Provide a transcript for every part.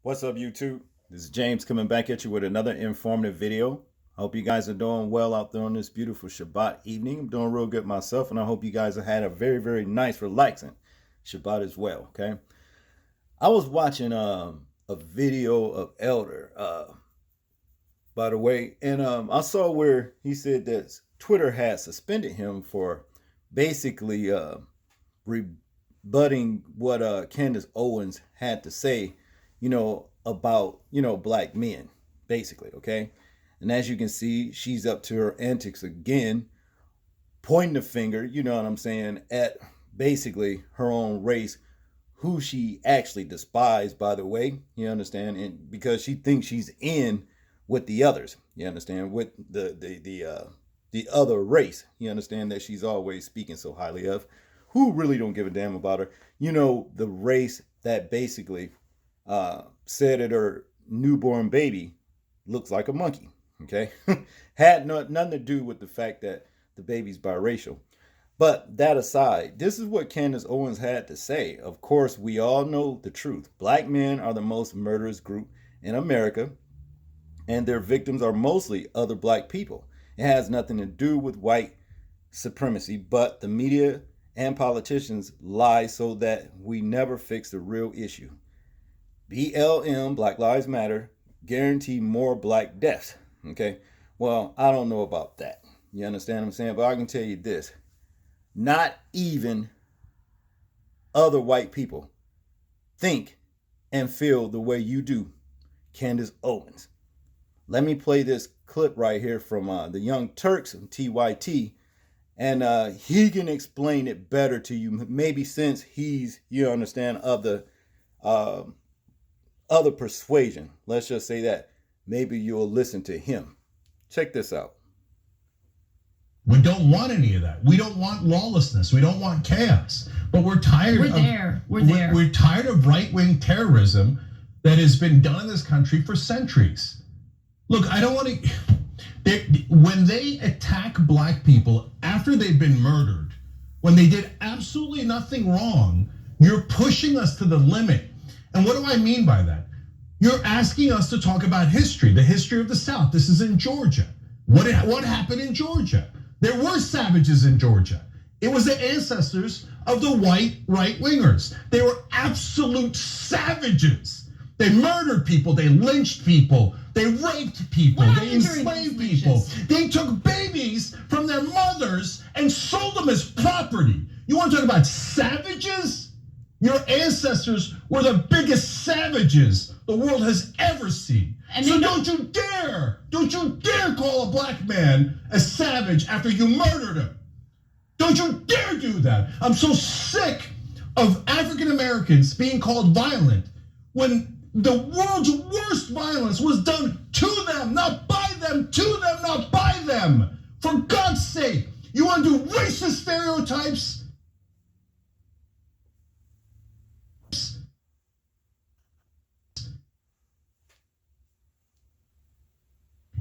What's up, YouTube? This is James coming back at you with another informative video. I hope you guys are doing well out there on this beautiful Shabbat evening. I'm doing real good myself, and I hope you guys have had a very, very nice, relaxing Shabbat as well, okay? I was watching a video of Elder, by the way, and I saw where he said that Twitter had suspended him for basically rebutting what Candace Owens had to say, about, black men, basically, okay? And as you can see, she's up to her antics again, pointing the finger, you know what I'm saying, at basically her own race, who she actually despised, by the way, you understand? And because she thinks she's in with the others, you understand, with the other race, you understand, that she's always speaking so highly of, who really don't give a damn about her. The race that basically said that her newborn baby looks like a monkey, okay? Had nothing to do with the fact that the baby's biracial. But that aside, this is what Candace Owens had to say. Of course, we all know the truth. Black men are the most murderous group in America, and their victims are mostly other black people. It has nothing to do with white supremacy, but the media and politicians lie so that we never fix the real issue. BLM, Black Lives Matter, guarantee more black deaths, okay? Well, I don't know about that. You understand what I'm saying? But I can tell you this. Not even other white people think and feel the way you do, Candace Owens. Let me play this clip right here from the Young Turks and TYT, and he can explain it better to you, maybe since he's, of the other persuasion. Let's just say that. Maybe you'll listen to him. Check this out. We don't want any of that. We don't want lawlessness. We don't want chaos. But we're tired We're tired of right-wing terrorism that has been done in this country for centuries. Look, I don't want to... When they attack black people after they've been murdered, when they did absolutely nothing wrong, you're pushing us to the limit. And what do I mean by that? You're asking us to talk about history, the history of the South. This is in Georgia. What happened in Georgia? There were savages in Georgia. It was the ancestors of the white right-wingers. They were absolute savages. They murdered people, they lynched people, they raped people, they enslaved people. They took babies from their mothers and sold them as property. You want to talk about savages? Your ancestors were the biggest savages the world has ever seen. And so don't you dare call a black man a savage after you murdered him. Don't you dare do that. I'm so sick of African Americans being called violent when the world's worst violence was done to them, not by them, to them, not by them. For God's sake, you want to do racist stereotypes?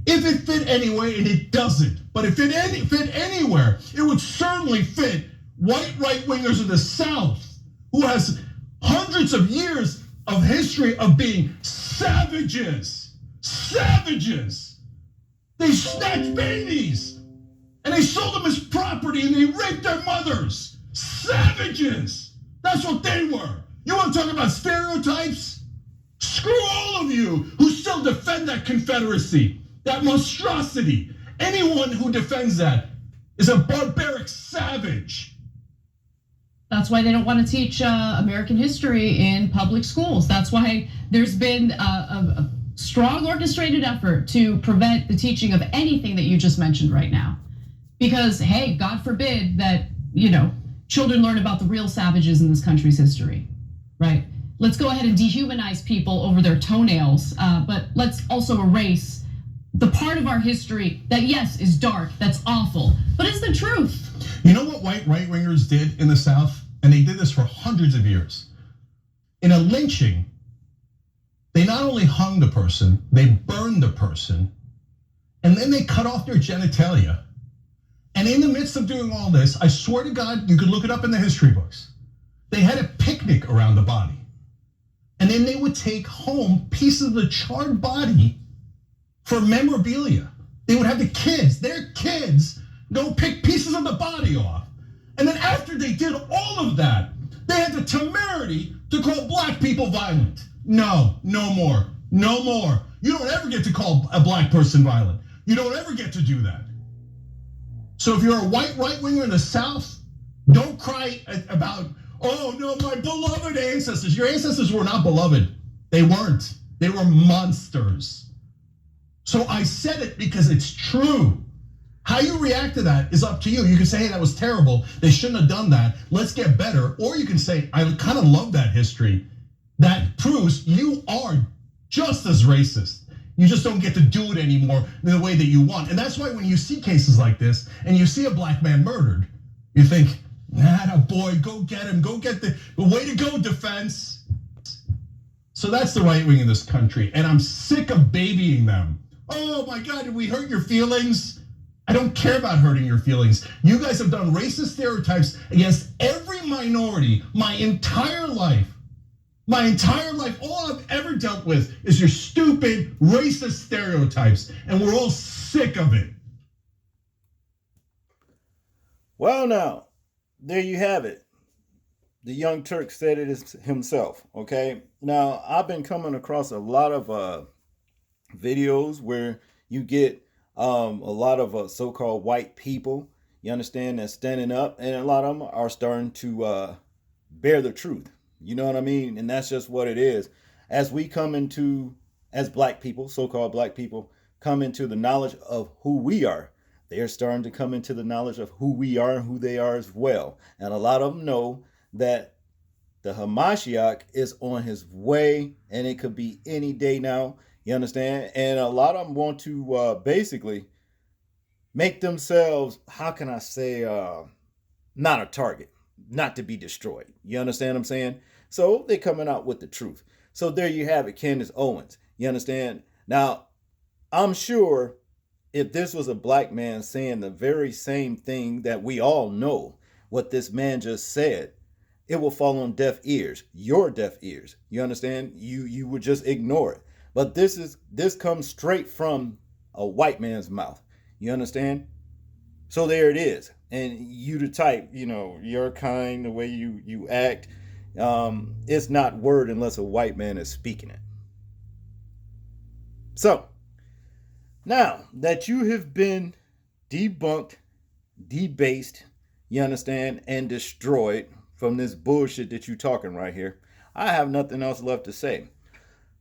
If it fit anyway, and it doesn't, but if it fit anywhere, it would certainly fit white right-wingers of the South, who has hundreds of years of history of being savages. Savages. They snatched babies, and they sold them as property, and they raped their mothers. Savages. That's what they were. You want to talk about stereotypes? Screw all of you who still defend that Confederacy. That monstrosity. Anyone who defends that is a barbaric savage. That's why they don't want to teach American history in public schools. That's why there's been a strong orchestrated effort to prevent the teaching of anything that you just mentioned right now. Because, hey, God forbid that, children learn about the real savages in this country's history, right? Let's go ahead and dehumanize people over their toenails, but let's also erase the part of our history that, yes, is dark, that's awful, but it's the truth. You know what white right-wingers did in the South? And they did this for hundreds of years. In a lynching, they not only hung the person, they burned the person, and then they cut off their genitalia. And in the midst of doing all this, I swear to God, you could look it up in the history books. They had a picnic around the body. And then they would take home pieces of the charred body for memorabilia. They would have the kids, their kids, go pick pieces of the body off. And then after they did all of that, they had the temerity to call black people violent. No, no more, no more. You don't ever get to call a black person violent. You don't ever get to do that. So if you're a white right-winger in the South, don't cry about, oh no, my beloved ancestors. Your ancestors were not beloved. They weren't. They were monsters. So I said it because it's true. How you react to that is up to you. You can say, hey, that was terrible. They shouldn't have done that. Let's get better. Or you can say, I kind of love that history. That proves you are just as racist. You just don't get to do it anymore in the way that you want. And that's why when you see cases like this and you see a black man murdered, you think, nah, boy, go get him. Go get the way to go, defense. So that's the right wing in this country. And I'm sick of babying them. Oh my God, did we hurt your feelings? I don't care about hurting your feelings. You guys have done racist stereotypes against every minority my entire life. My entire life, all I've ever dealt with is your stupid racist stereotypes, and we're all sick of it. Well, now, there you have it. The Young Turk said it himself, okay? Now, I've been coming across a lot of videos where you get a lot of so-called white people, you understand, that's standing up, and a lot of them are starting to bear the truth. You know what I mean? And that's just what it is. As we come into, as black people, so-called black people, come into the knowledge of who we are, they are starting to come into the knowledge of who we are and who they are as well. And a lot of them know that the Hamashiach is on his way, and it could be any day now. You understand? And a lot of them want to basically make themselves, how can I say, not a target, not to be destroyed. You understand what I'm saying? So they're coming out with the truth. So there you have it, Candace Owens. You understand? Now, I'm sure if this was a black man saying the very same thing that we all know, what this man just said, it will fall on deaf ears, your deaf ears. You understand? You would just ignore it. But this comes straight from a white man's mouth. You understand? So there it is. And you the type, you know, your kind, the way you act, it's not word unless a white man is speaking it. So, now that you have been debunked, debased, you understand, and destroyed from this bullshit that you talking right here, I have nothing else left to say.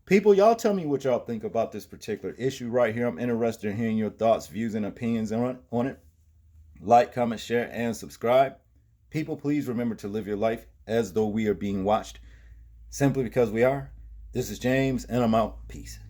People, y'all tell me what y'all think about this particular issue right here. I'm interested in hearing your thoughts, views, and opinions on it. Like, comment, share, and subscribe. People, please remember to live your life as though we are being watched. Simply because we are. This is James, and I'm out. Peace.